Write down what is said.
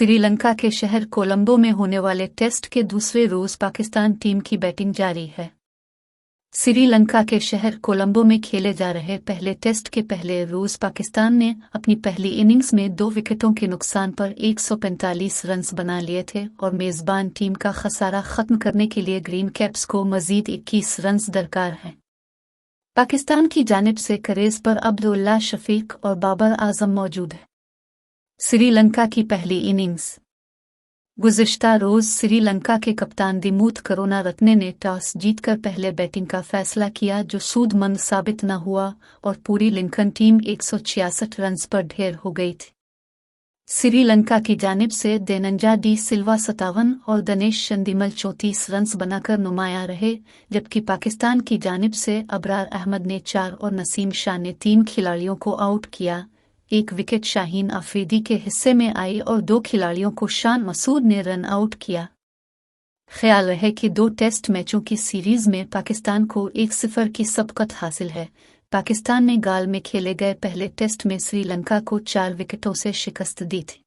श्रीलंका के शहर कोलंबो में होने वाले टेस्ट के दूसरे रोज पाकिस्तान टीम की बैटिंग जारी है। श्रीलंका के शहर कोलंबो में खेले जा रहे पहले टेस्ट के पहले रोज पाकिस्तान ने अपनी पहली इनिंग्स में 2 विकेटों के नुकसान पर 145 रन बना लिए थे और मेजबान टीम का खसारा खत्म करने के लिए ग्रीन कैप्स को मजीद 21 रन दरकार हैं। पाकिस्तान की जानिब से क्रीज पर अब्दुल्ला शफीक और बाबर आजम मौजूद है। श्रीलंका की पहली इनिंग्स। गुज़िश्ता रोज श्रीलंका के कप्तान दिमूथ करुणारत्ने ने टॉस जीतकर पहले बैटिंग का फैसला किया, जो सूदमंद साबित न हुआ और पूरी लिंकन टीम 166 रन पर ढेर हो गई थी। श्रीलंका की जानिब से देनंजा डी सिल्वा 57 और दिनेश चंदीमल 34 रन बनाकर नुमाया रहे, जबकि पाकिस्तान की जानिब से अबरार अहमद ने 4 और नसीम शाह ने 3 खिलाड़ियों को आउट किया। 1 विकेट शाहीन अफरीदी के हिस्से में आई और 2 खिलाड़ियों को शान मसूद ने रन आउट किया। ख्याल रहे कि 2 टेस्ट मैचों की सीरीज में पाकिस्तान को 1-0 की सबकत हासिल है। पाकिस्तान ने गाल में खेले गए पहले टेस्ट में श्रीलंका को 4 विकेटों से शिकस्त दी थी।